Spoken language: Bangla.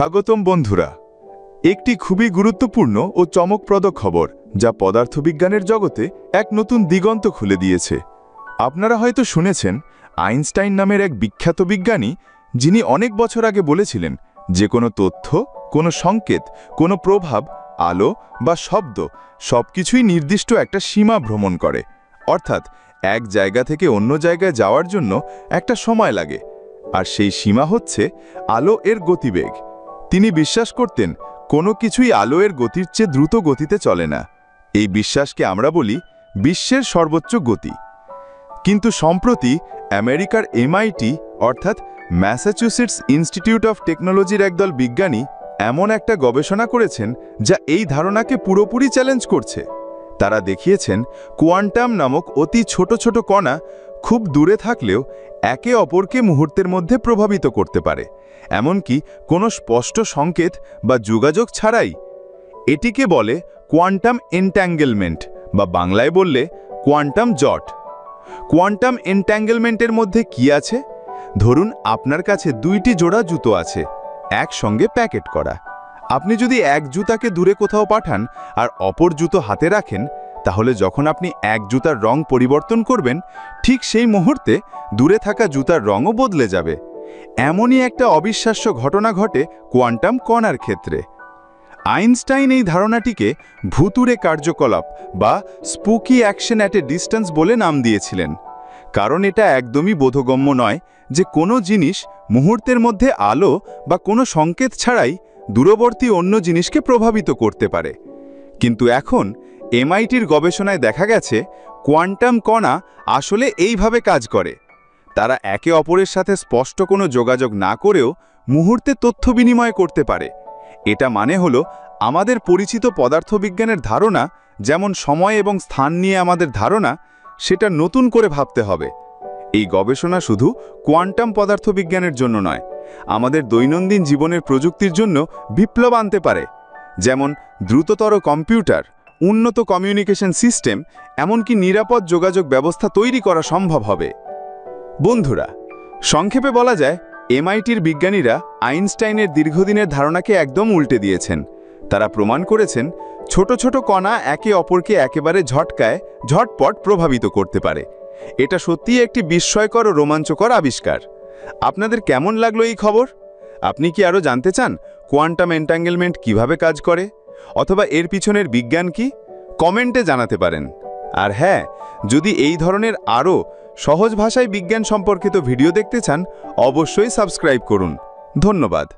স্বাগতম বন্ধুরা। একটি খুবই গুরুত্বপূর্ণ ও চমকপ্রদ খবর যা পদার্থবিজ্ঞানের জগতে এক নতুন দিগন্ত খুলে দিয়েছে। আপনারা হয়তো শুনেছেন আইনস্টাইন নামের এক বিখ্যাত বিজ্ঞানী, যিনি অনেক বছর আগে বলেছিলেন যে কোনো তথ্য, কোনো সংকেত, কোনো প্রভাব, আলো বা শব্দ সবকিছুই নির্দিষ্ট একটা সীমা ভ্রমণ করে। অর্থাৎ এক জায়গা থেকে অন্য জায়গায় যাওয়ার জন্য একটা সময় লাগে, আর সেই সীমা হচ্ছে আলো এর গতিবেগ। তিনি বিশ্বাস করতেন কোনো কিছুই আলো এর গতির চেয়ে দ্রুত গতিতে চলে না। এই বিশ্বাসকে আমরা বলি বিশ্বের সর্বোচ্চ গতি। কিন্তু সম্প্রতি আমেরিকার MIT অর্থাৎ ম্যাসাচুসেটস ইনস্টিটিউট অফ টেকনোলজির একদল বিজ্ঞানী এমন একটা গবেষণা করেছেন যা এই ধারণাকে পুরোপুরি চ্যালেঞ্জ করছে। তারা দেখিয়েছেন কোয়ান্টাম নামক অতি ছোট ছোট কণা খুব দূরে থাকলেও একে অপরকে মুহূর্তের মধ্যে প্রভাবিত করতে পারে, এমনকি কোনো স্পষ্ট সংকেত বা যোগাযোগ ছাড়াই। এটিকে বলে কোয়ান্টাম এনট্যাঙ্গেলমেন্ট, বা বাংলায় বললে কোয়ান্টাম জট। কোয়ান্টাম এনট্যাঙ্গেলমেন্টের মধ্যে কি আছে? ধরুন আপনার কাছে দুইটি জোড়া জুতো আছে, একসঙ্গে প্যাকেট করা। আপনি যদি এক জুতাকে দূরে কোথাও পাঠান আর অপর জুতো হাতে রাখেন, তাহলে যখন আপনি এক জুতার রং পরিবর্তন করবেন, ঠিক সেই মুহূর্তে দূরে থাকা জুতার রঙও বদলে যাবে। এমনই একটা অবিশ্বাস্য ঘটনা ঘটে কোয়ান্টাম কণার ক্ষেত্রে। আইনস্টাইন এই ধারণাটিকে ভুতুড়ে কার্যকলাপ বা spooky action at a distance বলে নাম দিয়েছিলেন। কারণ এটা একদমই বোধগম্য নয় যে কোনো জিনিস মুহূর্তের মধ্যে আলো বা কোনো সংকেত ছাড়াই দূরবর্তী অন্য জিনিসকে প্রভাবিত করতে পারে। কিন্তু এখন MITর গবেষণায় দেখা গেছে কোয়ান্টাম কণা আসলে এইভাবে কাজ করে। তারা একে অপরের সাথে স্পষ্ট কোনো যোগাযোগ না করেও মুহূর্তে তথ্য বিনিময় করতে পারে। এটা মানে হলো আমাদের পরিচিত পদার্থবিজ্ঞানের ধারণা, যেমন সময় এবং স্থান নিয়ে আমাদের ধারণা, সেটা নতুন করে ভাবতে হবে। এই গবেষণা শুধু কোয়ান্টাম পদার্থবিজ্ঞানের জন্য নয়, আমাদের দৈনন্দিন জীবনের প্রযুক্তির জন্য বিপ্লব আনতে পারে। যেমন দ্রুততর কম্পিউটার, উন্নত কমিউনিকেশন সিস্টেম, এমনকি নিরাপদ যোগাযোগ ব্যবস্থা তৈরি করা সম্ভব হবে। বন্ধুরা, সংক্ষেপে বলা যায় MITর বিজ্ঞানীরা আইনস্টাইনের দীর্ঘদিনের ধারণাকে একদম উল্টে দিয়েছেন। তারা প্রমাণ করেছেন ছোট ছোট কণা একে অপরকে একেবারে ঝটপট প্রভাবিত করতে পারে। এটা সত্যিই একটি বিস্ময়কর ও রোমাঞ্চকর আবিষ্কার। আপনাদের কেমন লাগলো এই খবর? আপনি কি আরও জানতে চান কোয়ান্টাম এনট্যাঙ্গেলমেন্ট কিভাবে কাজ করে, অথবা এর পিছনের বিজ্ঞান কি? কমেন্টে জানাতে পারেন। আর হ্যাঁ, যদি এই ধরনের আরও সহজ ভাষায় বিজ্ঞান সম্পর্কিত ভিডিও দেখতে চান, অবশ্যই সাবস্ক্রাইব করুন। ধন্যবাদ।